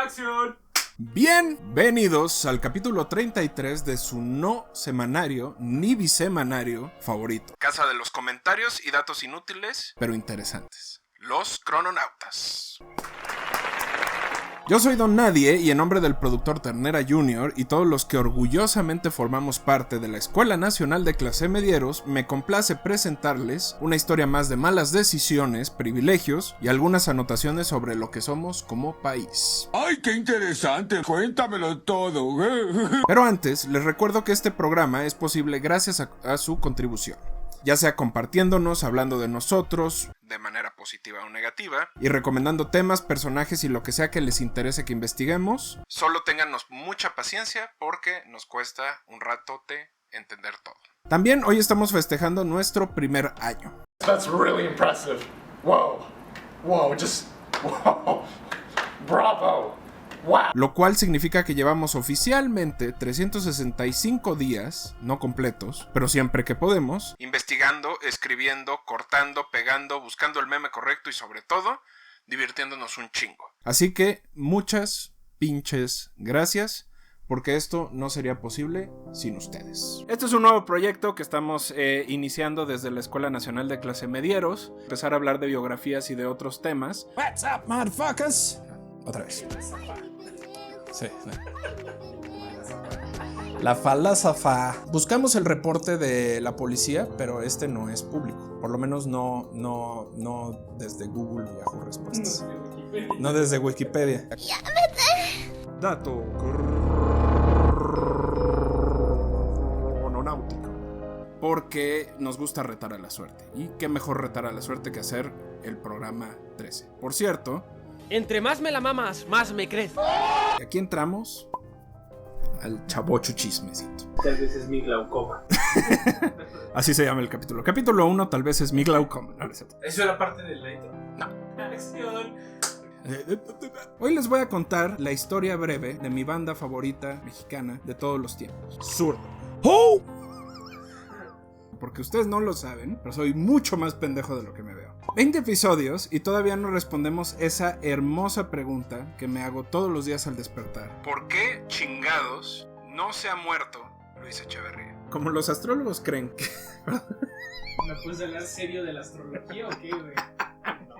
¡Acción! Bienvenidos al capítulo 33 de su no semanario ni bisemanario favorito. Casa de los comentarios y datos inútiles, pero interesantes. Los Crononautas. Yo soy Don Nadie y en nombre del productor Ternera Jr. y todos los que orgullosamente formamos parte de la Escuela Nacional de Clase Medieros, me complace presentarles una historia más de malas decisiones, privilegios y algunas anotaciones sobre lo que somos como país. ¡Ay, qué interesante! Cuéntamelo todo. Pero antes, les recuerdo que este programa es posible gracias a su contribución. Ya sea compartiéndonos, hablando de nosotros, de manera positiva o negativa, y recomendando temas, personajes y lo que sea que les interese que investiguemos. Solo téngannos mucha paciencia porque nos cuesta un ratote entender todo. También hoy estamos festejando nuestro primer año. That's really impressive. Wow. Just wow. Bravo. Wow. Lo cual significa que llevamos oficialmente 365 días, no completos, pero siempre que podemos, investigando, escribiendo, cortando, pegando, buscando el meme correcto y sobre todo, divirtiéndonos un chingo. Así que muchas pinches gracias, porque esto no sería posible sin ustedes. Este es un nuevo proyecto que estamos iniciando desde la Escuela Nacional de Clase Medieros. Empezar a hablar de biografías y de otros temas. What's up, motherfuckers? Otra vez. Sí. La falsafa. Buscamos el reporte de la policía, pero este no es público. Por lo menos no desde Google y Yahoo Respuestas. No desde Wikipedia. Dato crononáutico. Porque nos gusta retar a la suerte. Y qué mejor retar a la suerte que hacer el programa 13. Por cierto, entre más me la mamas, más me crece. y aquí entramos al chavocho chismecito. Tal vez es mi glaucoma. Así se llama el capítulo. Capítulo 1 tal vez es mi glaucoma. No, ¿Eso era parte del intro? No. Acción. Hoy les voy a contar la historia breve de mi banda favorita mexicana de todos los tiempos. Zurdo. ¡Oh! Porque ustedes no lo saben, pero soy mucho más pendejo de lo que me veo. 20 episodios y todavía no respondemos esa hermosa pregunta que me hago todos los días al despertar. ¿Por qué chingados no se ha muerto Luis Echeverría? Como los astrólogos creen que... ¿Me puedes hablar serio de la astrología o qué, güey? No.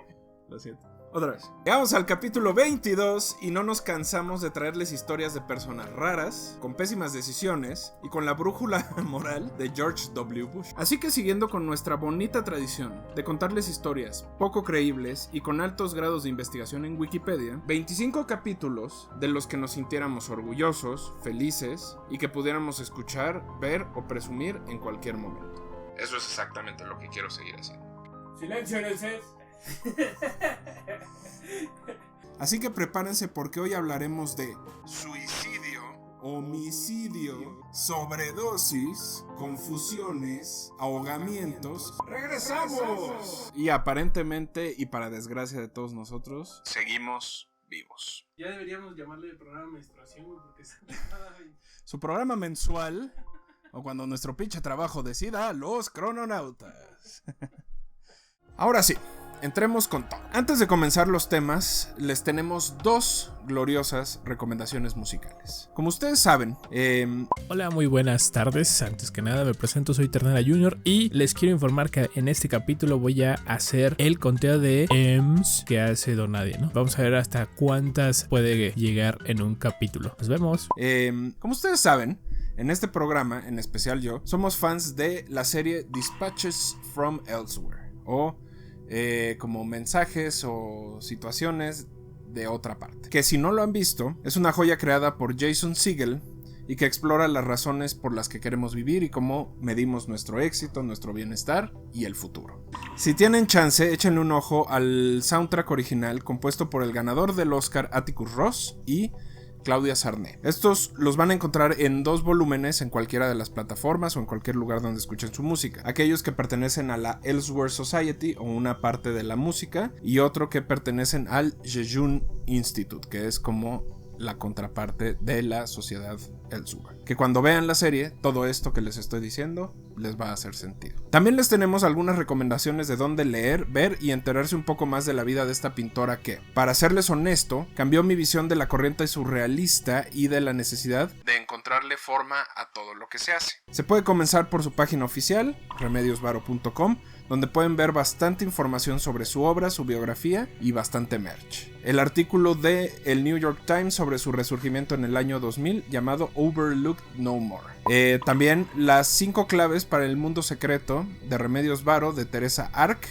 Lo siento. Otra vez. Llegamos al capítulo 22 y no nos cansamos de traerles historias de personas raras, con pésimas decisiones y con la brújula moral de George W. Bush. Así que siguiendo con nuestra bonita tradición de contarles historias poco creíbles y con altos grados de investigación en Wikipedia, 25 capítulos de los que nos sintiéramos orgullosos, felices y que pudiéramos escuchar, ver o presumir en cualquier momento. Eso es exactamente lo que quiero seguir haciendo. Silencio en el set. Así que prepárense porque hoy hablaremos de suicidio, homicidio, sobredosis, confusiones, ahogamientos. ¡Regresamos! Y aparentemente, y para desgracia de todos nosotros, seguimos vivos. Ya deberíamos llamarle el programa menstruación, güey, porque es... Su programa mensual, o cuando nuestro pinche trabajo decida, los crononautas. Ahora sí, entremos con todo. Antes de comenzar los temas, les tenemos dos gloriosas recomendaciones musicales. Como ustedes saben, Hola, muy buenas tardes. Antes que nada me presento, soy Ternera Jr. y les quiero informar que en este capítulo voy a hacer el conteo de EMS que hace Don Nadie, ¿no? Vamos a ver hasta cuántas puede llegar en un capítulo. Nos vemos. Como ustedes saben, en este programa, en especial yo, somos fans de la serie Dispatches from Elsewhere, o como mensajes o situaciones de otra parte, que si no lo han visto, es una joya creada por Jason Segel y que explora las razones por las que queremos vivir y cómo medimos nuestro éxito, nuestro bienestar y el futuro. Si tienen chance, échenle un ojo al soundtrack original compuesto por el ganador del Oscar Atticus Ross y Claudia Sarné. Estos los van a encontrar en 2 volúmenes en cualquiera de las plataformas o en cualquier lugar donde escuchen su música. Aquellos que pertenecen a la Elsewhere Society o una parte de la música, y otro que pertenecen al Jejune Institute, que es como la contraparte de la sociedad Elsewhere. Que cuando vean la serie, todo esto que les estoy diciendo les va a hacer sentido. También les tenemos algunas recomendaciones de dónde leer, ver y enterarse un poco más de la vida de esta pintora que, para serles honesto, cambió mi visión de la corriente surrealista y de la necesidad de encontrarle forma a todo lo que se hace. Se puede comenzar por su página oficial, remediosvaro.com, donde pueden ver bastante información sobre su obra, su biografía y bastante merch. El artículo de el New York Times sobre su resurgimiento en el año 2000 llamado Overlooked No More. También las 5 claves para el mundo secreto de Remedios Varo de Teresa Arc,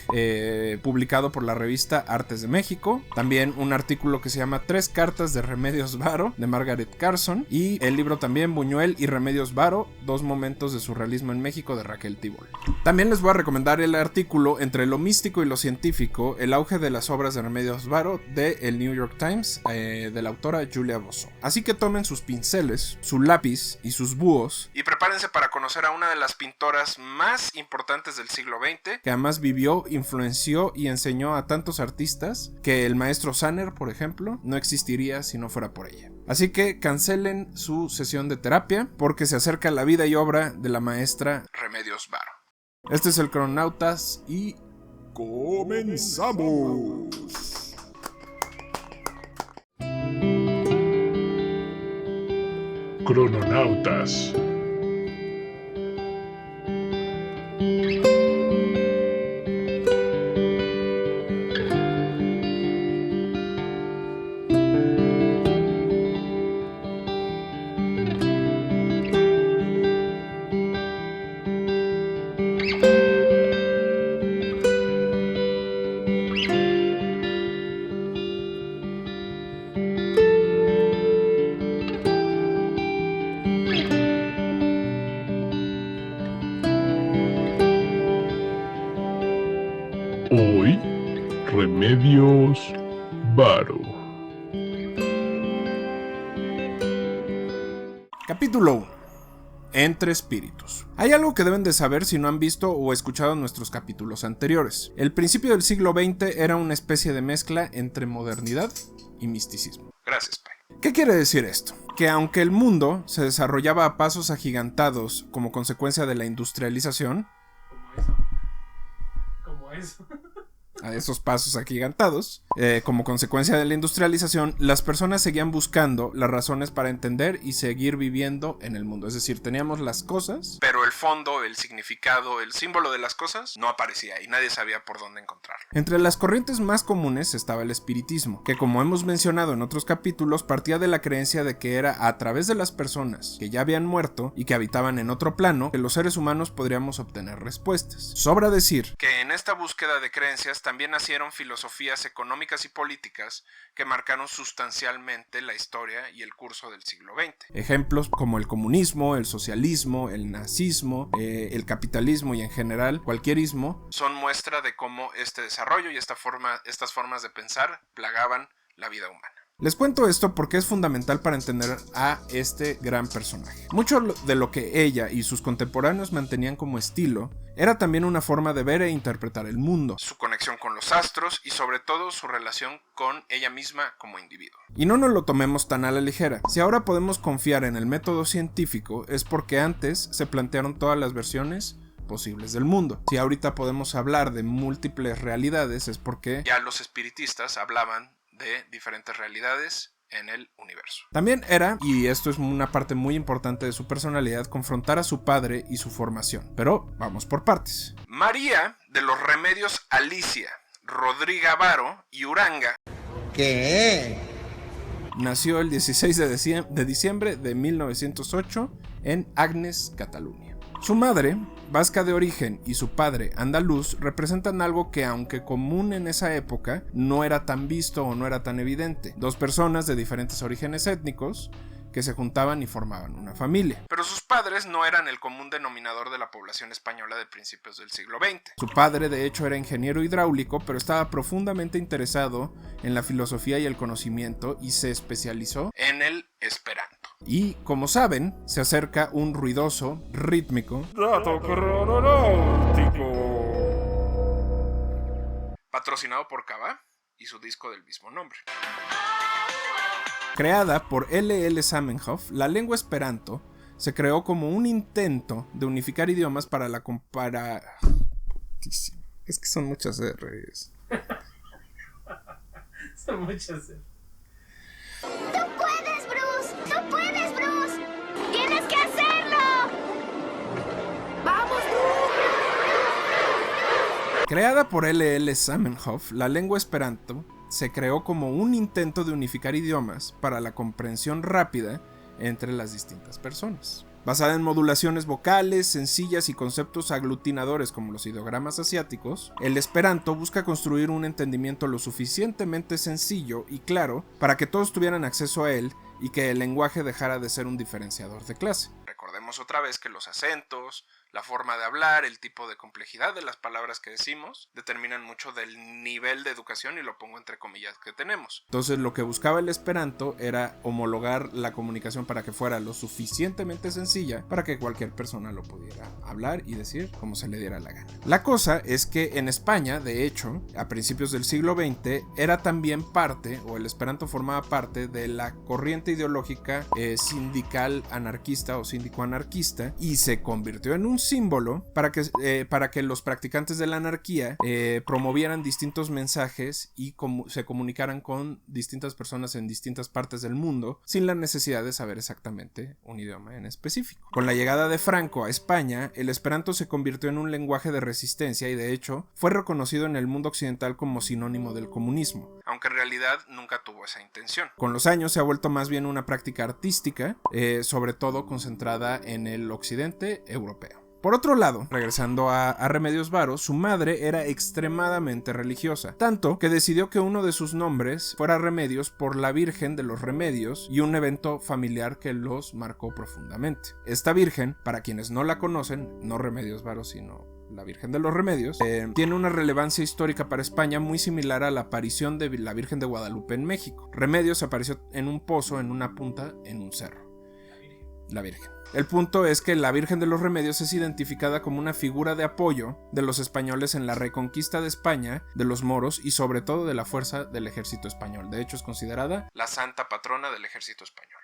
publicado por la revista Artes de México. También un artículo que se llama 3 cartas de Remedios Varo de Margaret Carson. Y el libro también Buñuel y Remedios Varo, 2 momentos de surrealismo en México de Raquel Tibol. También les voy a recomendar el artículo Entre lo místico y lo científico, el auge de las obras de Remedios Varo de el New York Times, de la autora Julia Bozzo. Así que tomen sus pinceles, su lápiz y sus búhos y prepárense para conocer a una de las pintoras más importantes del siglo XX, que además vivió, influenció y enseñó a tantos artistas que el maestro Sanner, por ejemplo, no existiría si no fuera por ella. Así que cancelen su sesión de terapia porque se acerca la vida y obra de la maestra Remedios Varo. Este es el Crononautas y ¡comenzamos! Crononautas. Hoy, Remedios Varo. Capítulo 1. Entre espíritus. Hay algo que deben de saber si no han visto o escuchado nuestros capítulos anteriores. El principio del siglo XX era una especie de mezcla entre modernidad y misticismo. Gracias, Pai. ¿Qué quiere decir esto? Que aunque el mundo se desarrollaba a pasos agigantados como consecuencia de la industrialización, a esos pasos agigantados, como consecuencia de la industrialización, las personas seguían buscando las razones para entender y seguir viviendo en el mundo. Es decir, teníamos las cosas, pero el fondo, el significado, el símbolo de las cosas no aparecía y nadie sabía por dónde encontrarlo. Entre las corrientes más comunes estaba el espiritismo, que como hemos mencionado en otros capítulos, partía de la creencia de que era a través de las personas que ya habían muerto y que habitaban en otro plano que los seres humanos podríamos obtener respuestas. Sobra decir que en esta búsqueda de creencias también nacieron filosofías económicas y políticas que marcaron sustancialmente la historia y el curso del siglo XX. Ejemplos como el comunismo, el socialismo, el nazismo, el capitalismo y en general cualquier ismo son muestra de cómo este desarrollo y estas formas de pensar plagaban la vida humana. Les cuento esto porque es fundamental para entender a este gran personaje. Mucho de lo que ella y sus contemporáneos mantenían como estilo era también una forma de ver e interpretar el mundo, su conexión con los astros y sobre todo su relación con ella misma como individuo. Y no nos lo tomemos tan a la ligera. Si ahora podemos confiar en el método científico es porque antes se plantearon todas las versiones posibles del mundo. Si ahorita podemos hablar de múltiples realidades es porque ya los espiritistas hablaban de diferentes realidades en el universo. También era, y esto es una parte muy importante de su personalidad, confrontar a su padre y su formación. Pero vamos por partes. María de los Remedios Alicia, Rodriga Varo y Uranga. ¿Qué? Nació el 16 de diciembre de 1908 en Agnes, Cataluña. Su madre, vasca de origen, y su padre, andaluz, representan algo que, aunque común en esa época, no era tan visto o no era tan evidente. Dos personas de diferentes orígenes étnicos que se juntaban y formaban una familia. Pero sus padres no eran el común denominador de la población española de principios del siglo XX. Su padre, de hecho, era ingeniero hidráulico, pero estaba profundamente interesado en la filosofía y el conocimiento y se especializó en el esperanto. Y, como saben, se acerca un ruidoso, rítmico dato crononáutico, patrocinado por Cava y su disco del mismo nombre. Creada por L.L. Zamenhof, la lengua esperanto se creó como un intento de unificar idiomas para la Es que son muchas R's. Son muchas. ¡Tú puedes, Bruce! ¡Tú puedes, Bruce! ¡Tienes que hacerlo! ¡Vamos, Bruce! Creada por L.L. Zamenhof, la lengua esperanto se creó como un intento de unificar idiomas para la comprensión rápida entre las distintas personas. Basada en modulaciones vocales sencillas y conceptos aglutinadores como los ideogramas asiáticos, el esperanto busca construir un entendimiento lo suficientemente sencillo y claro para que todos tuvieran acceso a él y que el lenguaje dejara de ser un diferenciador de clase. Recordemos otra vez que los acentos, la forma de hablar, el tipo de complejidad de las palabras que decimos, determinan mucho del nivel de educación, y lo pongo entre comillas, que tenemos. Entonces lo que buscaba el esperanto era homologar la comunicación para que fuera lo suficientemente sencilla para que cualquier persona lo pudiera hablar y decir como se le diera la gana. La cosa es que en España, de hecho, a principios del siglo XX, era también parte, o el esperanto formaba parte de la corriente ideológica sindical anarquista o síndico-anarquista, y se convirtió en un símbolo para que los practicantes de la anarquía promovieran distintos mensajes y se comunicaran con distintas personas en distintas partes del mundo sin la necesidad de saber exactamente un idioma en específico. Con la llegada de Franco a España, el esperanto se convirtió en un lenguaje de resistencia y de hecho fue reconocido en el mundo occidental como sinónimo del comunismo, aunque en realidad nunca tuvo esa intención. Con los años se ha vuelto más bien una práctica artística, sobre todo concentrada en el occidente europeo. Por otro lado, regresando a Remedios Varo, su madre era extremadamente religiosa, tanto que decidió que uno de sus nombres fuera Remedios por la Virgen de los Remedios y un evento familiar que los marcó profundamente. Esta Virgen, para quienes no la conocen, no Remedios Varo, sino la Virgen de los Remedios, tiene una relevancia histórica para España muy similar a la aparición de la Virgen de Guadalupe en México. Remedios apareció en un pozo, en una punta, en un cerro. La Virgen. El punto es que la Virgen de los Remedios es identificada como una figura de apoyo de los españoles en la reconquista de España, de los moros y sobre todo de la fuerza del ejército español. De hecho, es considerada la santa patrona del ejército español.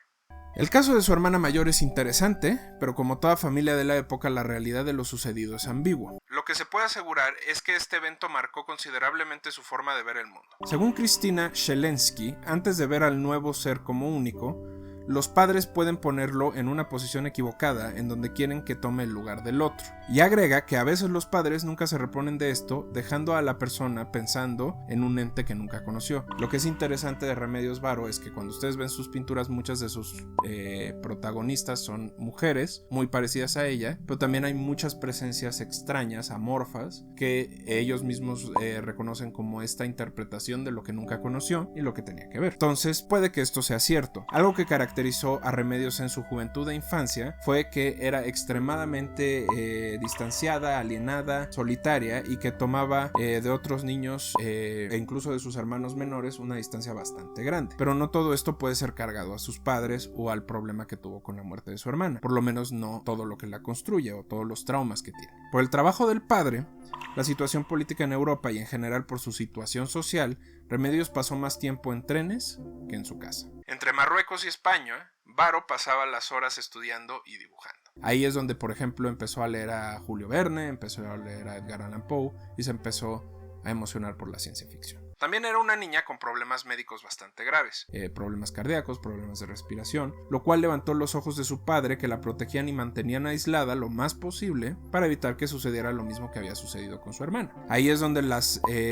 El caso de su hermana mayor es interesante, pero como toda familia de la época, la realidad de lo sucedido es ambigua. Lo que se puede asegurar es que este evento marcó considerablemente su forma de ver el mundo. Según Cristina Shelensky, antes de ver al nuevo ser como único, los padres pueden ponerlo en una posición equivocada en donde quieren que tome el lugar del otro. Y agrega que a veces los padres nunca se reponen de esto, dejando a la persona pensando en un ente que nunca conoció. Lo que es interesante de Remedios Varo es que cuando ustedes ven sus pinturas, muchas de sus protagonistas son mujeres muy parecidas a ella, pero también hay muchas presencias extrañas, amorfas, que ellos mismos reconocen como esta interpretación de lo que nunca conoció y lo que tenía que ver. Entonces puede que esto sea cierto. Algo que caracterizó a Remedios en su juventud e infancia fue que era extremadamente distanciada, alienada, solitaria, y que tomaba de otros niños e incluso de sus hermanos menores una distancia bastante grande. Pero no todo esto puede ser cargado a sus padres o al problema que tuvo con la muerte de su hermana, por lo menos no todo lo que la construye o todos los traumas que tiene. Por el trabajo del padre, la situación política en Europa y en general por su situación social, Remedios pasó más tiempo en trenes que en su casa. Entre Marruecos y España, Varo pasaba las horas estudiando y dibujando. Ahí es donde, por ejemplo, empezó a leer a Julio Verne, empezó a leer a Edgar Allan Poe y se empezó a emocionar por la ciencia ficción. También era una niña con problemas médicos bastante graves, problemas cardíacos, problemas de respiración, lo cual levantó los ojos de su padre, que la protegían y mantenían aislada lo más posible para evitar que sucediera lo mismo que había sucedido con su hermana. Ahí es donde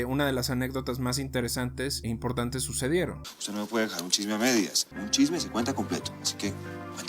una de las anécdotas más interesantes e importantes sucedieron. Usted no me puede dejar un chisme a medias. Un chisme se cuenta completo, así que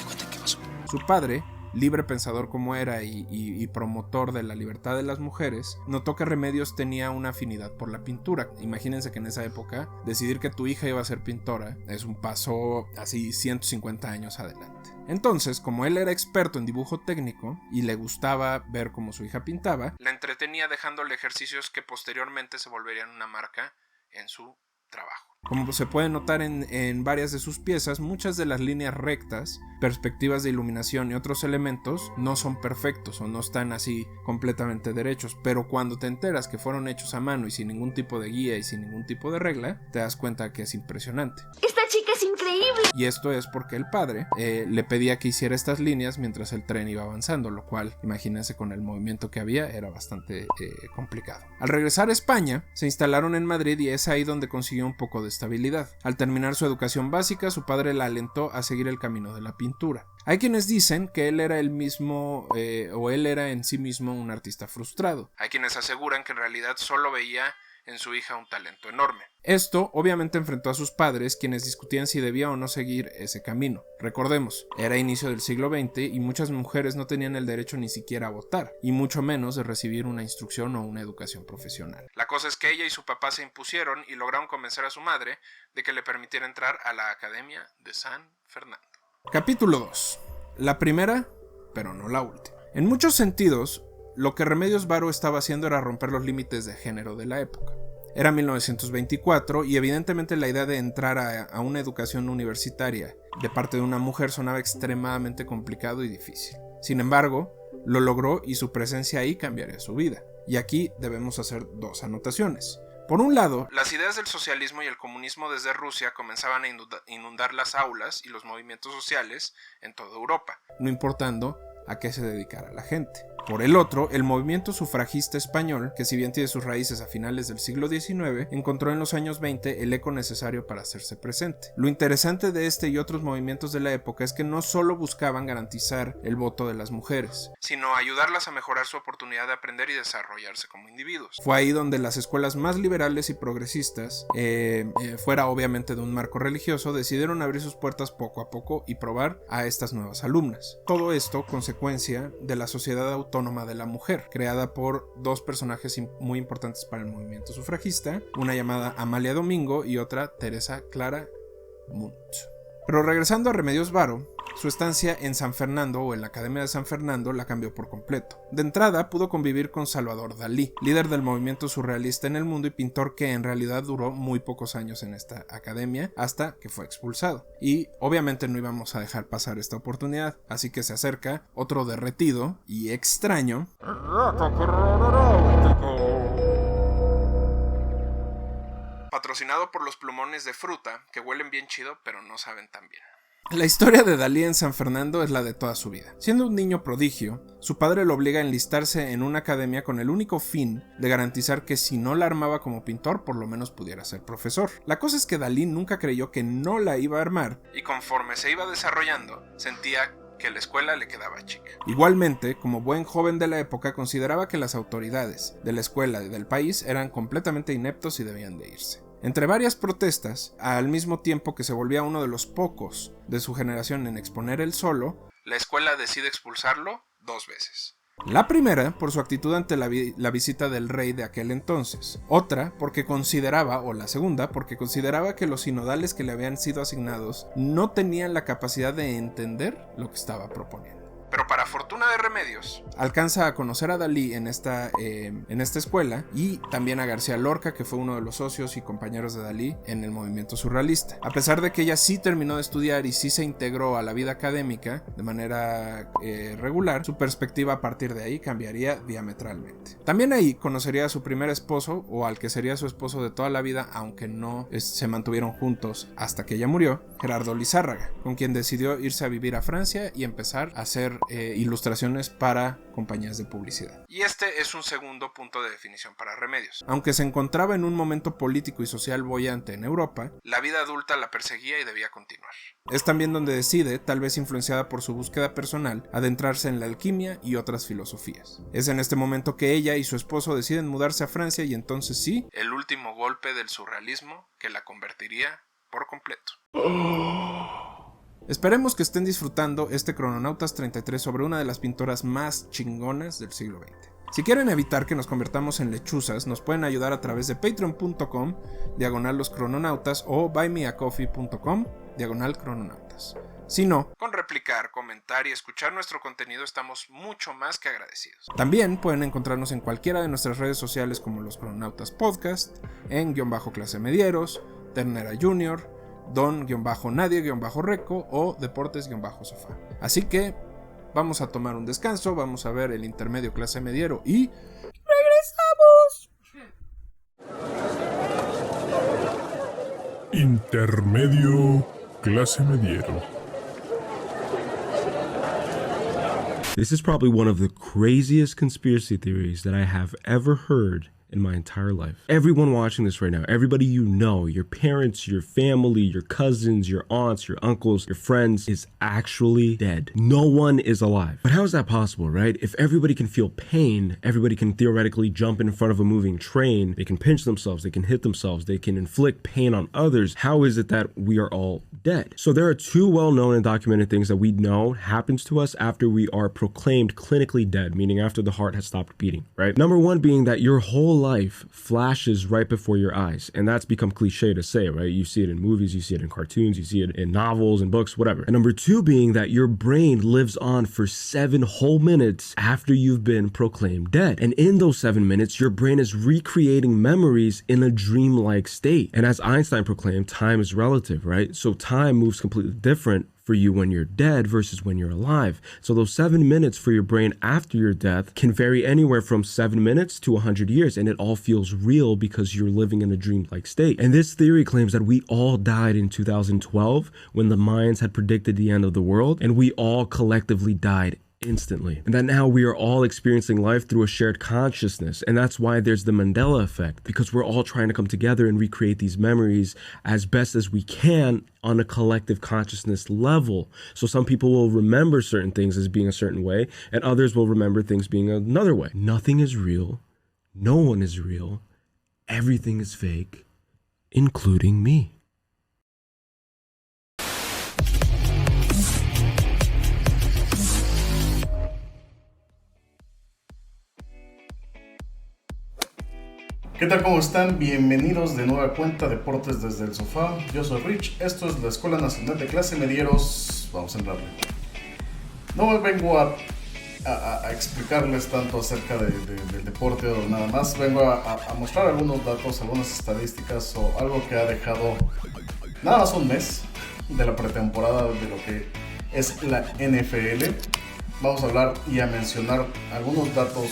cuente qué pasó. Su padre, libre pensador como era y promotor de la libertad de las mujeres, notó que Remedios tenía una afinidad por la pintura. Imagínense que en esa época decidir que tu hija iba a ser pintora es un paso así 150 años adelante. Entonces, como él era experto en dibujo técnico y le gustaba ver cómo su hija pintaba, la entretenía dejándole ejercicios que posteriormente se volverían una marca en su trabajo. Como se puede notar en varias de sus piezas, muchas de las líneas rectas, perspectivas de iluminación y otros elementos no son perfectos o no están así completamente derechos, pero cuando te enteras que fueron hechos a mano y sin ningún tipo de guía y sin ningún tipo de regla, te das cuenta que es impresionante. ¡Esta chica es increíble! Y esto es porque el padre le pedía que hiciera estas líneas mientras el tren iba avanzando, lo cual, imagínense, con el movimiento que había, era bastante complicado. Al regresar a España, se instalaron en Madrid y es ahí donde consiguió un poco de estabilidad. Al terminar su educación básica, su padre la alentó a seguir el camino de la pintura. Hay quienes dicen que él era el mismo, o él era en sí mismo un artista frustrado. Hay quienes aseguran que en realidad solo veía en su hija un talento enorme. Esto obviamente enfrentó a sus padres, quienes discutían si debía o no seguir ese camino. Recordemos, era inicio del siglo XX y muchas mujeres no tenían el derecho ni siquiera a votar, y mucho menos de recibir una instrucción o una educación profesional. La cosa es que ella y su papá se impusieron y lograron convencer a su madre de que le permitiera entrar a la Academia de San Fernando. Capítulo 2. La primera, pero no la última. En muchos sentidos, lo que Remedios Varo estaba haciendo era romper los límites de género de la época. Era 1924 y evidentemente la idea de entrar a una educación universitaria de parte de una mujer sonaba extremadamente complicado y difícil. Sin embargo, lo logró y su presencia ahí cambiaría su vida. Y aquí debemos hacer dos anotaciones. Por un lado, las ideas del socialismo y el comunismo desde Rusia comenzaban a inundar las aulas y los movimientos sociales en toda Europa, no importando a qué se dedicara la gente. Por el otro, el movimiento sufragista español, que si bien tiene sus raíces a finales del siglo XIX, encontró en los años 20 el eco necesario para hacerse presente. Lo interesante de este y otros movimientos de la época es que no solo buscaban garantizar el voto de las mujeres, sino ayudarlas a mejorar su oportunidad de aprender y desarrollarse como individuos. Fue ahí donde las escuelas más liberales y progresistas, fuera obviamente de un marco religioso, decidieron abrir sus puertas poco a poco y probar a estas nuevas alumnas. Todo esto consecuencia de la Sociedad Autónoma de la Mujer, creada por dos personajes muy importantes para el movimiento sufragista, una llamada Amalia Domingo y otra Teresa Clara Munt. Pero regresando a Remedios Varo, su estancia en San Fernando o en la Academia de San Fernando la cambió por completo. De entrada pudo convivir con Salvador Dalí, líder del movimiento surrealista en el mundo y pintor que en realidad duró muy pocos años en esta academia hasta que fue expulsado. Y obviamente no íbamos a dejar pasar esta oportunidad, así que se acerca otro derretido y extraño patrocinado por los plumones de fruta que huelen bien chido pero no saben tan bien. La historia de Dalí en San Fernando es la de toda su vida. Siendo un niño prodigio, su padre lo obliga a enlistarse en una academia con el único fin de garantizar que si no la armaba como pintor, por lo menos pudiera ser profesor. La cosa es que Dalí nunca creyó que no la iba a armar, y conforme se iba desarrollando, sentía que la escuela le quedaba chica. Igualmente, como buen joven de la época, consideraba que las autoridades de la escuela y del país eran completamente ineptos y debían de irse. Entre varias protestas, al mismo tiempo que se volvía uno de los pocos de su generación en exponer él solo, la escuela decide expulsarlo 2 veces. La primera por su actitud ante la visita del rey de aquel entonces, otra porque consideraba, o la segunda porque consideraba que los sinodales que le habían sido asignados no tenían la capacidad de entender lo que estaba proponiendo. Pero para fortuna de Remedios, alcanza a conocer a Dalí en esta escuela y también a García Lorca, que fue uno de los socios y compañeros de Dalí en el movimiento surrealista. A pesar de que ella sí terminó de estudiar y sí se integró a la vida académica de manera regular, su perspectiva a partir de ahí cambiaría diametralmente. También ahí conocería a su primer esposo, o al que sería su esposo de toda la vida, aunque no se mantuvieron juntos hasta que ella murió, Gerardo Lizárraga, con quien decidió irse a vivir a Francia y empezar a hacer ilustraciones para compañías de publicidad. Y este es un segundo punto de definición para Remedios. Aunque se encontraba en un momento político y social boyante en Europa, la vida adulta la perseguía y debía continuar. Es también donde decide, tal vez influenciada por su búsqueda personal, adentrarse en la alquimia y otras filosofías. Es en este momento que ella y su esposo deciden mudarse a Francia y entonces sí, el último golpe del surrealismo que la convertiría por completo. Esperemos que estén disfrutando este Crononautas 33 sobre una de las pintoras más chingonas del siglo XX. Si quieren evitar que nos convertamos en lechuzas, nos pueden ayudar a través de patreon.com/loscrononautas o buymeacoffee.com/crononautas. Si no, con replicar, comentar y escuchar nuestro contenido estamos mucho más que agradecidos. También pueden encontrarnos en cualquiera de nuestras redes sociales como Los Crononautas Podcast, en _clasemedieros, Ternera Jr., Don-Nadie-Reco o Deportes-Sofá. Así que vamos a tomar un descanso, vamos a ver el intermedio clase mediero y ¡regresamos! Intermedio clase mediero. This is probably one of the craziest conspiracy theories that I have ever heard in my entire life. Everyone watching this right now, everybody you know, your parents, your family, your cousins, your aunts, your uncles, your friends, is actually dead. No one is alive. But how is that possible, right? If everybody can feel pain, everybody can theoretically jump in front of a moving train, they can pinch themselves, they can hit themselves, they can inflict pain on others. How is it that we are all dead? So there are two well-known and documented things that we know happens to us after we are proclaimed clinically dead, meaning after the heart has stopped beating, right? Number one being that your whole life flashes right before your eyes, and that's become cliche to say, right? You see it in movies, you see it in cartoons, you see it in novels and books, whatever. And number two being that your brain lives on for 7 whole minutes after you've been proclaimed dead. And in those 7 minutes, your brain is recreating memories in a dreamlike state. And as Einstein proclaimed, time is relative, right? So time moves completely different for you when you're dead versus when you're alive. So those 7 minutes for your brain after your death can vary anywhere from 7 minutes to 100 years, and it all feels real because you're living in a dreamlike state. And this theory claims that we all died in 2012 when the Mayans had predicted the end of the world, and we all collectively died instantly. And that now we are all experiencing life through a shared consciousness. And that's why there's the Mandela effect, because we're all trying to come together and recreate these memories as best as we can on a collective consciousness level. So some people will remember certain things as being a certain way, and others will remember things being another way. Nothing is real. No one is real. Everything is fake, including me. ¿Qué tal? ¿Cómo están? Bienvenidos de nueva cuenta Deportes desde el Sofá. Yo soy Rich, esto es la Escuela Nacional de Clase Medieros. Vamos a entrarle. No vengo a explicarles tanto acerca del deporte o nada más. Vengo a mostrar algunos datos, algunas estadísticas o algo que ha dejado nada más un mes de la pretemporada de lo que es la NFL. Vamos a hablar y a mencionar algunos datos,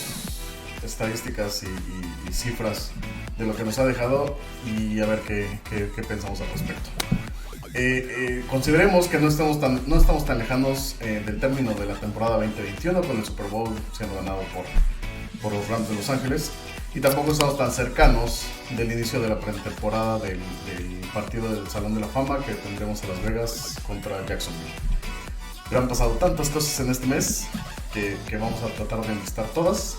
estadísticas y cifras de lo que nos ha dejado y a ver qué pensamos al respecto. Consideremos que no estamos tan lejanos del término de la temporada 2021 con el Super Bowl siendo ganado por los Rams de Los Ángeles, y tampoco estamos tan cercanos del inicio de la pretemporada del partido del Salón de la Fama que tendremos en Las Vegas contra Jacksonville. Pero han pasado tantas cosas en este mes que vamos a tratar de enlistar todas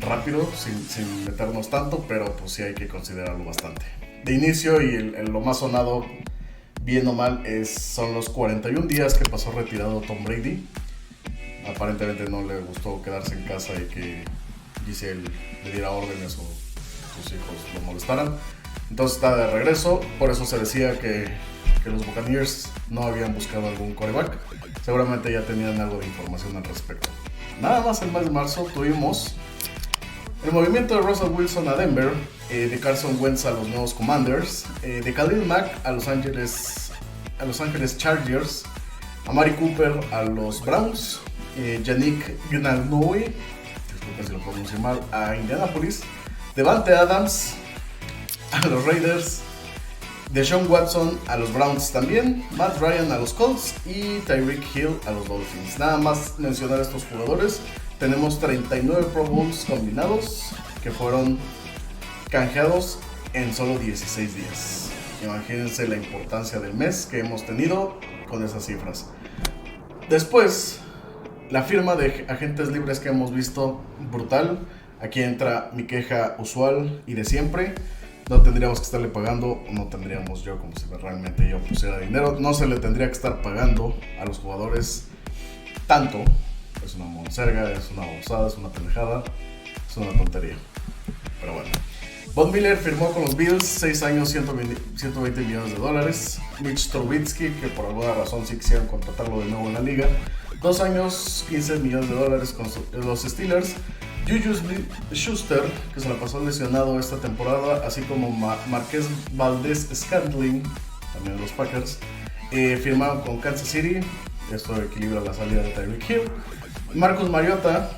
rápido, sin meternos tanto, pero pues sí hay que considerarlo bastante. De inicio, y lo más sonado, bien o mal, son los 41 días que pasó retirado Tom Brady. Aparentemente no le gustó quedarse en casa y que Giselle le diera órdenes o sus hijos lo molestaran. Entonces está de regreso, por eso se decía que los Buccaneers no habían buscado algún quarterback. Seguramente ya tenían algo de información al respecto. Nada más el mes de marzo tuvimos el movimiento de Russell Wilson a Denver, de Carson Wentz a los nuevos Commanders, de Khalil Mack a Los Angeles Chargers, a Mari Cooper a los Browns, Yannick Ngakoue, disculpen si lo pronuncio mal, a Indianapolis, Devante Adams a los Raiders, Deshaun Watson a los Browns también, Matt Ryan a los Colts y Tyreek Hill a los Dolphins. Nada más mencionar a estos jugadores. Tenemos 39 Pro Bowls combinados que fueron canjeados en solo 16 días. Imagínense la importancia del mes que hemos tenido con esas cifras. Después, la firma de agentes libres que hemos visto, brutal. Aquí entra mi queja usual y de siempre. No tendríamos que estarle pagando, no tendríamos yo como si realmente yo pusiera dinero. No se le tendría que estar pagando a los jugadores tanto. Es una monserga, es una babosada, es una pendejada, es una tontería. Pero bueno. Von Miller firmó con los Bills 6 años, 120 millones de dólares. Mitch Trubisky, que por alguna razón sí quisieron contratarlo de nuevo en la liga, 2 años, 15 millones de dólares con los Steelers. Juju Schuster, que se la pasó lesionado esta temporada, así como Marquez Valdez-Scantling, también de los Packers, firmaron con Kansas City. Esto equilibra la salida de Tyreek Hill. Marcus Mariota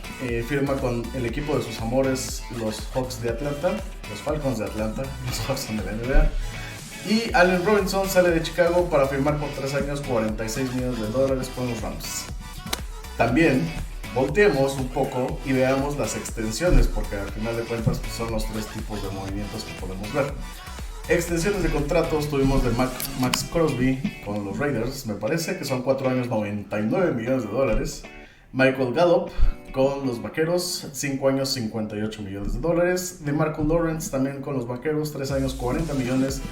firma con el equipo de sus amores, los Hawks de Atlanta, los Falcons de Atlanta, los Hawks de la NBA. Y Allen Robinson sale de Chicago para firmar por 3 años $46 millones con los Rams. También volteemos un poco y veamos las extensiones, porque al final de cuentas pues, son los 3 tipos de movimientos que podemos ver. Extensiones de contratos tuvimos de Max Crosby con los Raiders, me parece que son 4 años $99 millones. Michael Gallup con los Vaqueros, 5 años $58 millones. DeMarco Lawrence también con los Vaqueros, 3 años $40 millones.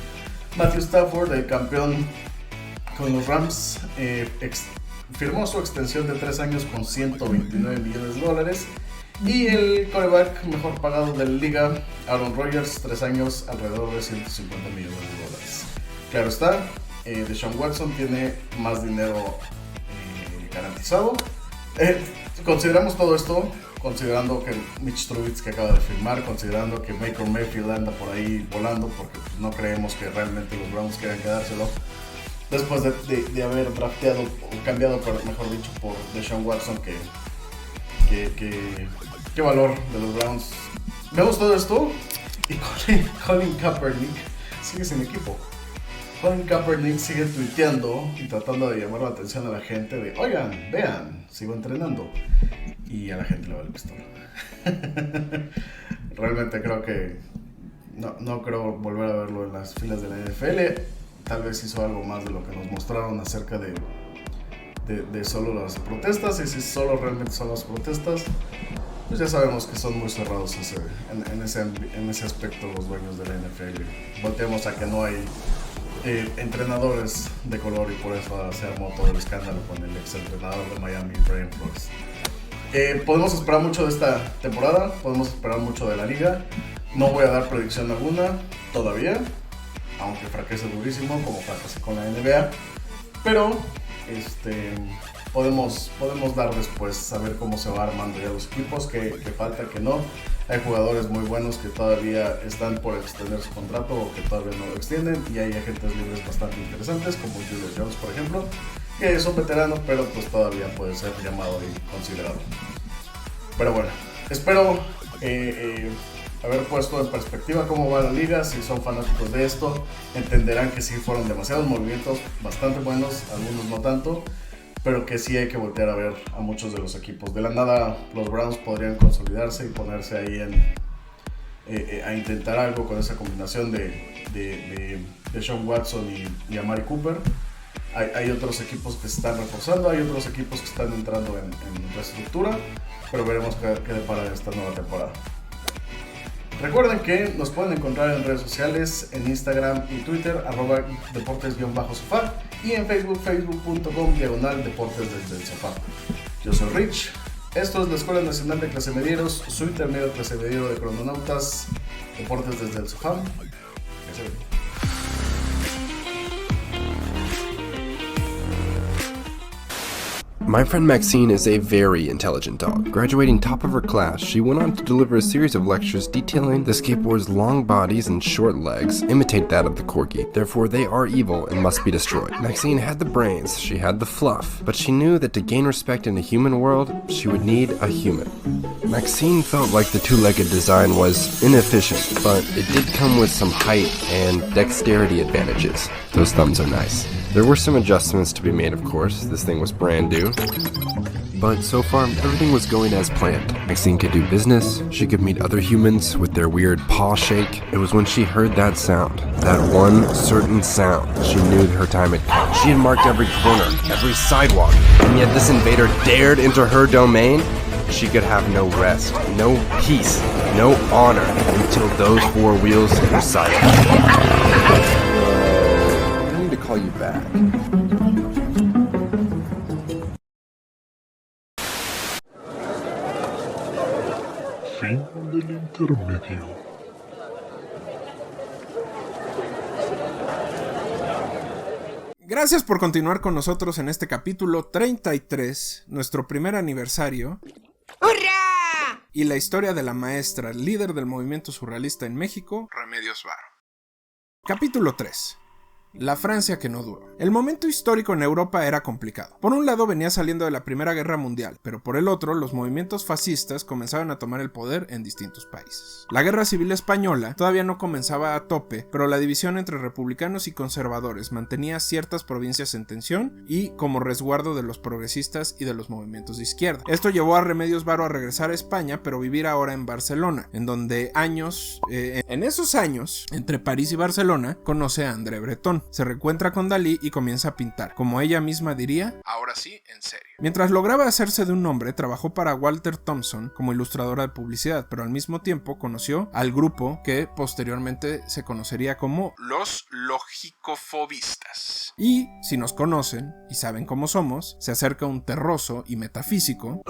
Matthew Stafford, el campeón con los Rams, firmó su extensión de 3 años con $129 millones. Y el quarterback mejor pagado de la liga, Aaron Rodgers, 3 años, alrededor de $150 millones. Claro está, Deshaun Watson tiene más dinero garantizado. Consideramos todo esto, considerando que Mitch Trubisky acaba de firmar, considerando que Baker Mayfield anda por ahí volando, porque pues, no creemos que realmente los Browns quieran quedárselo. Después de haber drafteado, o cambiado, mejor dicho, por Deshaun Watson, qué valor de los Browns. Vemos todo esto y Colin Kaepernick sigue sin equipo. Colin Kaepernick sigue tuiteando y tratando de llamar la atención a la gente de, oigan, vean, sigo entrenando. Y a la gente le vale pistola. Realmente creo que no creo volver a verlo en las filas de la NFL. Tal vez hizo algo más de lo que nos mostraron acerca de solo las protestas. Y si solo realmente son las protestas, pues ya sabemos que son muy cerrados en ese aspecto los dueños de la NFL. Volteamos a que no hay entrenadores de color y por eso se armó todo el escándalo con el ex entrenador de Miami, Brian Flores. Podemos esperar mucho de esta temporada, podemos esperar mucho de la liga. No voy a dar predicción alguna todavía, aunque fracase durísimo como fracasé con la NBA, pero podemos dar después, saber cómo se va armando ya los equipos, que falta, que no. Hay jugadores muy buenos que todavía están por extender su contrato o que todavía no lo extienden, y hay agentes libres bastante interesantes como Julio Jones, por ejemplo, que son veteranos pero pues todavía puede ser llamado y considerado. Pero bueno, espero haber puesto en perspectiva cómo va la liga. Si son fanáticos de esto, entenderán que sí fueron demasiados movimientos, bastante buenos, algunos no tanto, pero que sí hay que voltear a ver a muchos de los equipos. De la nada los Browns podrían consolidarse y ponerse ahí a intentar algo con esa combinación de Deshaun Watson y Amari Cooper. Hay otros equipos que se están reforzando, hay otros equipos que están entrando en reestructura, pero veremos qué depara esta nueva temporada. Recuerden que nos pueden encontrar en redes sociales, en Instagram y Twitter, @deportes_sofá, y en Facebook, facebook.com/deportes desde el sofá. Yo soy Rich, esto es la Escuela Nacional de Clase Medieros, su intermedio clase mediero de crononautas, Deportes desde el sofá. My friend Maxine is a very intelligent dog. Graduating top of her class, she went on to deliver a series of lectures detailing the skateboard's long bodies and short legs imitate that of the corgi. Therefore, they are evil and must be destroyed. Maxine had the brains, she had the fluff, but she knew that to gain respect in the human world, she would need a human. Maxine felt like the two-legged design was inefficient, but it did come with some height and dexterity advantages. Those thumbs are nice. There were some adjustments to be made, of course. This thing was brand new. But so far, everything was going as planned. Maxine could do business, she could meet other humans with their weird paw shake. It was when she heard that sound, that one certain sound, she knew her time had come. She had marked every corner, every sidewalk, and yet this invader dared enter her domain. She could have no rest, no peace, no honor until those four wheels were silent. I need to call you back. Fin del intermedio. Gracias por continuar con nosotros en este capítulo 33, nuestro primer aniversario. ¡Hurra! y la historia de la maestra líder del movimiento surrealista en México, Remedios Varo. Capítulo 3. La Francia que no duró. El momento histórico en Europa era complicado. Por un lado venía saliendo de la Primera Guerra Mundial, pero por el otro los movimientos fascistas comenzaban a tomar el poder en distintos países. La Guerra Civil Española todavía no comenzaba a tope, pero la división entre republicanos y conservadores mantenía ciertas provincias en tensión y como resguardo de los progresistas y de los movimientos de izquierda. Esto llevó a Remedios Varo a regresar a España, pero vivir ahora en Barcelona, en donde en esos años, entre París y Barcelona, conoce a André Breton. Se reencuentra con Dalí y comienza a pintar, como ella misma diría, ahora sí, en serio. Mientras lograba hacerse de un nombre, trabajó para Walter Thompson como ilustradora de publicidad, pero al mismo tiempo conoció al grupo que posteriormente se conocería como los logicofobistas. Y, si nos conocen y saben cómo somos, se acerca un terroso y metafísico...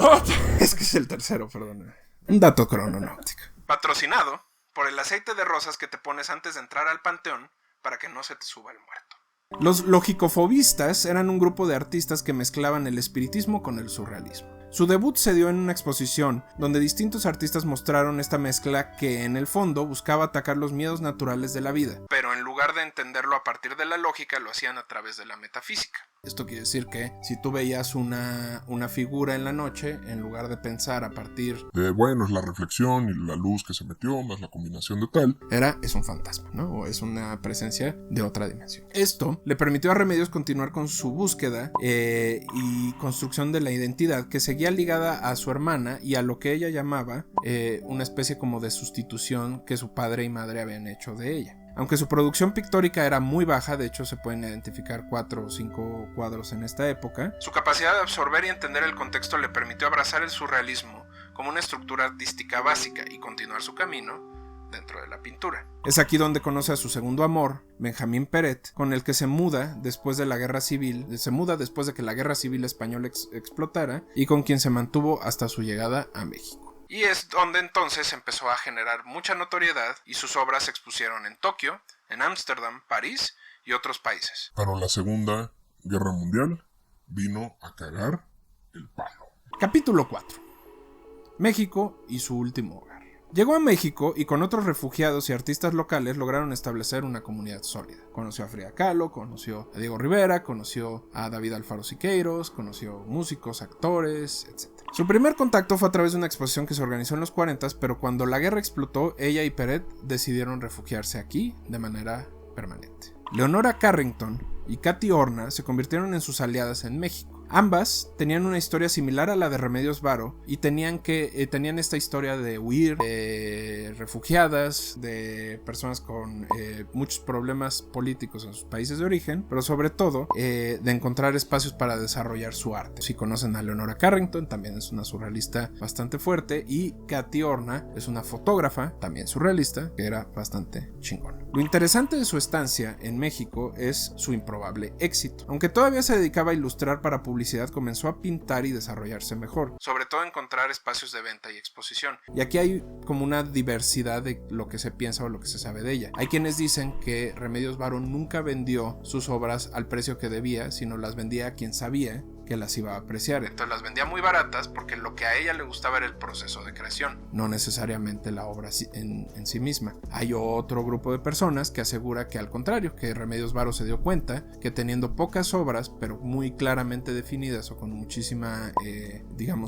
Es que es el tercero, perdón. Un dato crononáutico. Patrocinado por el aceite de rosas que te pones antes de entrar al panteón para que no se te suba el muerto. Los logicofobistas eran un grupo de artistas que mezclaban el espiritismo con el surrealismo. Su debut se dio en una exposición donde distintos artistas mostraron esta mezcla que en el fondo buscaba atacar los miedos naturales de la vida, pero en lugar de entenderlo a partir de la lógica lo hacían a través de la metafísica. Esto quiere decir que si tú veías una figura en la noche, en lugar de pensar a partir de, bueno, es la reflexión y la luz que se metió, más la combinación de tal, es un fantasma, ¿no? O es una presencia de otra dimensión. Esto le permitió a Remedios continuar con su búsqueda y construcción de la identidad que seguía ligada a su hermana y a lo que ella llamaba una especie como de sustitución que su padre y madre habían hecho de ella. Aunque su producción pictórica era muy baja, de hecho se pueden identificar 4 o 5 cuadros en esta época, su capacidad de absorber y entender el contexto le permitió abrazar el surrealismo como una estructura artística básica y continuar su camino dentro de la pintura. Es aquí donde conoce a su segundo amor, Benjamín Peret, con el que se muda después de que la Guerra Civil Española explotara y con quien se mantuvo hasta su llegada a México. Y es donde entonces empezó a generar mucha notoriedad y sus obras se expusieron en Tokio, en Ámsterdam, París y otros países. Pero la Segunda Guerra Mundial vino a cagar el palo. Capítulo 4. México y su último hogar. Llegó a México y con otros refugiados y artistas locales lograron establecer una comunidad sólida. Conoció a Frida Kahlo, conoció a Diego Rivera, conoció a David Alfaro Siqueiros, conoció músicos, actores, etc. Su primer contacto fue a través de una exposición que se organizó en los 40s, pero cuando la guerra explotó, ella y Peret decidieron refugiarse aquí de manera permanente. Leonora Carrington y Katy Horna se convirtieron en sus aliadas en México. Ambas tenían una historia similar a la de Remedios Varo y tenían esta historia de huir, de refugiadas, de personas con muchos problemas políticos en sus países de origen, pero sobre todo de encontrar espacios para desarrollar su arte. Si conocen a Leonora Carrington, también es una surrealista bastante fuerte, y Katy Horna es una fotógrafa, también surrealista, que era bastante chingona. Lo interesante de su estancia en México es su improbable éxito. Aunque todavía se dedicaba a ilustrar para publicidad, comenzó a pintar y desarrollarse mejor, sobre todo encontrar espacios de venta y exposición. Y aquí hay como una diversidad de lo que se piensa o lo que se sabe de ella. Hay quienes dicen que Remedios Varo nunca vendió sus obras al precio que debía, sino las vendía a quien sabía que las iba a apreciar. Entonces las vendía muy baratas porque lo que a ella le gustaba era el proceso de creación, no necesariamente la obra en sí misma. Hay otro grupo de personas que asegura que al contrario, que Remedios Varo se dio cuenta que teniendo pocas obras pero muy claramente definidas o con muchísima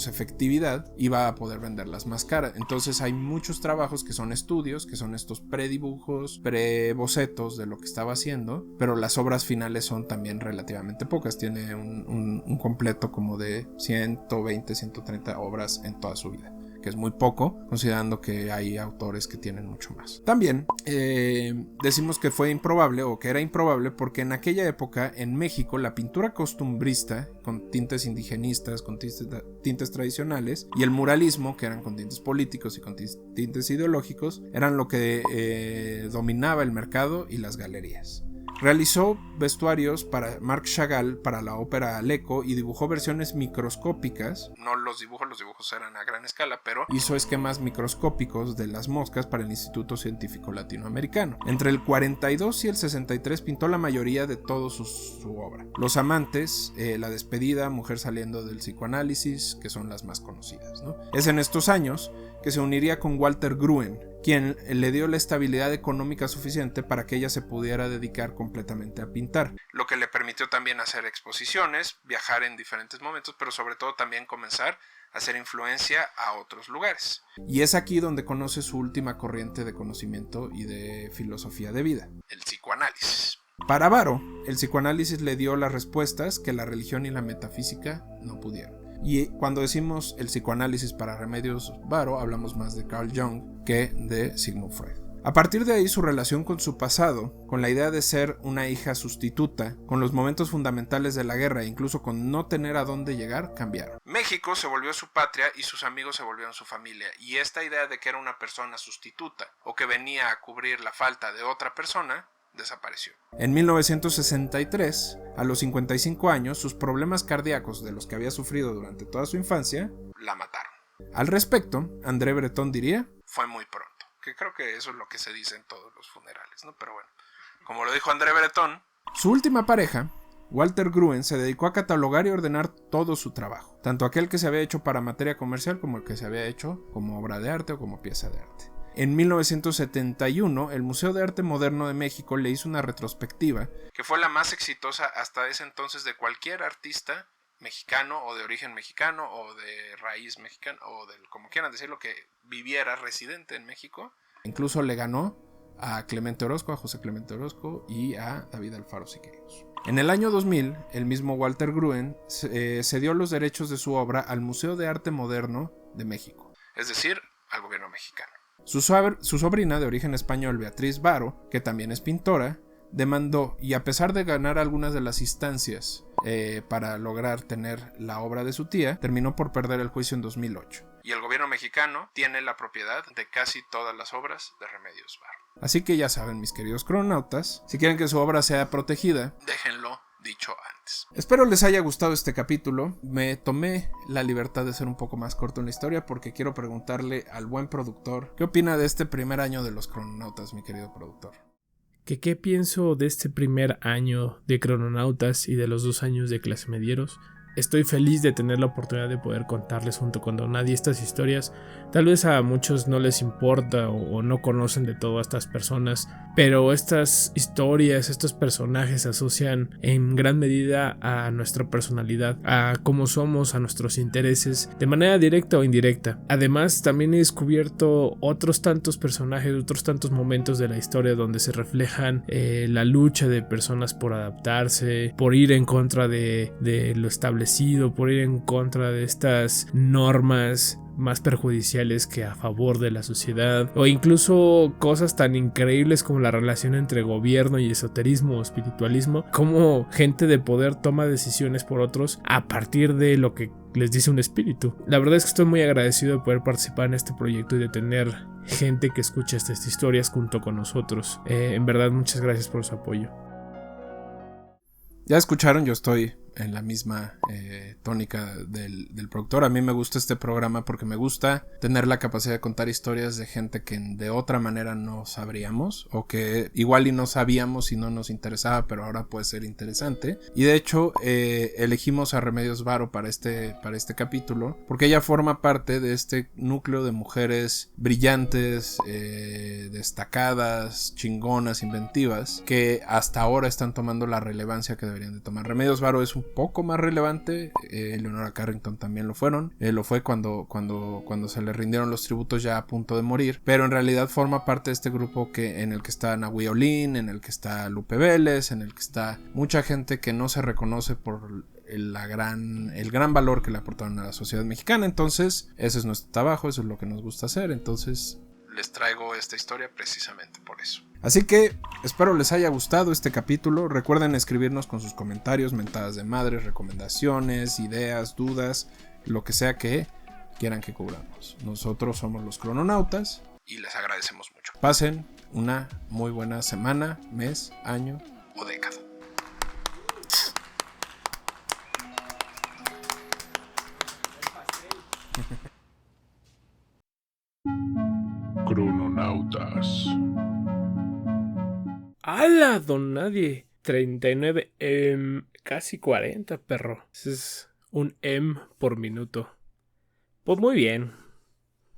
efectividad, iba a poder venderlas más caras. Entonces hay muchos trabajos que son estudios, que son estos predibujos, prebocetos de lo que estaba haciendo, pero las obras finales son también relativamente pocas. Tiene un completo como de 120, 130 obras en toda su vida, que es muy poco, considerando que hay autores que tienen mucho más. También decimos que fue improbable o que era improbable porque en aquella época en México la pintura costumbrista con tintes indigenistas, con tintes tradicionales, y el muralismo, que eran con tintes políticos y con tintes ideológicos, eran lo que dominaba el mercado y las galerías. Realizó vestuarios para Marc Chagall para la ópera Aleco y dibujó versiones microscópicas, no los dibujos eran a gran escala, pero hizo esquemas microscópicos de las moscas para el Instituto Científico Latinoamericano. Entre el 42 y el 63 pintó la mayoría de toda su obra. Los amantes, La despedida, Mujer saliendo del psicoanálisis, que son las más conocidas, ¿no? Es en estos años que se uniría con Walter Gruen, quien le dio la estabilidad económica suficiente para que ella se pudiera dedicar completamente a pintar, lo que le permitió también hacer exposiciones, viajar en diferentes momentos, pero sobre todo también comenzar a hacer influencia a otros lugares. Y es aquí donde conoce su última corriente de conocimiento y de filosofía de vida, el psicoanálisis. Para Varo, el psicoanálisis le dio las respuestas que la religión y la metafísica no pudieron. Y cuando decimos el psicoanálisis para Remedios Varo, hablamos más de Carl Jung que de Sigmund Freud. A partir de ahí, su relación con su pasado, con la idea de ser una hija sustituta, con los momentos fundamentales de la guerra e incluso con no tener a dónde llegar, cambiaron. México se volvió su patria y sus amigos se volvieron su familia, y esta idea de que era una persona sustituta o que venía a cubrir la falta de otra persona desapareció. En 1963, a los 55 años, sus problemas cardíacos de los que había sufrido durante toda su infancia la mataron. Al respecto, André Breton diría, fue muy pronto, que creo que eso es lo que se dice en todos los funerales, ¿no? Pero bueno, como lo dijo André Breton, su última pareja, Walter Gruen, se dedicó a catalogar y ordenar todo su trabajo, tanto aquel que se había hecho para materia comercial como el que se había hecho como obra de arte o como pieza de arte. En 1971, el Museo de Arte Moderno de México le hizo una retrospectiva que fue la más exitosa hasta ese entonces de cualquier artista mexicano o de origen mexicano o de raíz mexicana o del, como quieran decirlo, que viviera residente en México. Incluso le ganó a Clemente Orozco, a José Clemente Orozco y a David Alfaro Siqueiros. En el año 2000, el mismo Walter Gruen cedió los derechos de su obra al Museo de Arte Moderno de México, es decir, al gobierno mexicano. Su sobrina de origen español, Beatriz Varo, que también es pintora, demandó, y a pesar de ganar algunas de las instancias para lograr tener la obra de su tía, terminó por perder el juicio en 2008. Y el gobierno mexicano tiene la propiedad de casi todas las obras de Remedios Varo. Así que ya saben, mis queridos crononautas, si quieren que su obra sea protegida, déjenlo dicho antes. Espero les haya gustado este capítulo. Me tomé la libertad de ser un poco más corto en la historia porque quiero preguntarle al buen productor ¿qué opina de este primer año de los crononautas, mi querido productor? ¿Qué pienso de este primer año de crononautas y de los 2 años de clase medieros? Estoy feliz de tener la oportunidad de poder contarles junto con Don Nadie estas historias. Tal vez a muchos no les importa o no conocen de todas estas personas, pero estas historias, estos personajes se asocian en gran medida a nuestra personalidad, a cómo somos, a nuestros intereses, de manera directa o indirecta. Además, también he descubierto otros tantos personajes, otros tantos momentos de la historia donde se reflejan la lucha de personas por adaptarse, por ir en contra de lo establecido, por ir en contra de estas normas más perjudiciales que a favor de la sociedad, o incluso cosas tan increíbles como la relación entre gobierno y esoterismo o espiritualismo, como gente de poder toma decisiones por otros a partir de lo que les dice un espíritu. La verdad es que estoy muy agradecido de poder participar en este proyecto y de tener gente que escucha estas historias junto con nosotros. En verdad, muchas gracias por su apoyo. Ya escucharon, yo estoy en la misma tónica del productor. A mí me gusta este programa porque me gusta tener la capacidad de contar historias de gente que de otra manera no sabríamos, o que igual y no sabíamos y no nos interesaba, pero ahora puede ser interesante. Y de hecho elegimos a Remedios Varo para este capítulo porque ella forma parte de este núcleo de mujeres brillantes, destacadas, chingonas, inventivas, que hasta ahora están tomando la relevancia que deberían de tomar. Remedios Varo es un poco más relevante, Leonora Carrington también lo fue cuando se le rindieron los tributos ya a punto de morir, pero en realidad forma parte de este grupo en el que está Nahui Olin, en el que está Lupe Vélez, en el que está mucha gente que no se reconoce por el gran valor que le aportaron a la sociedad mexicana. Entonces ese es nuestro trabajo, eso es lo que nos gusta hacer, entonces les traigo esta historia precisamente por eso. Así que espero les haya gustado este capítulo. Recuerden escribirnos con sus comentarios, mentadas de madre, recomendaciones, ideas, dudas, lo que sea que quieran que cubramos. Nosotros somos los crononautas y les agradecemos mucho. Pasen una muy buena semana, mes, año o década. Crononautas. ¡Hala, don nadie! 39, casi 40, perro. Ese es un M por minuto. Pues muy bien,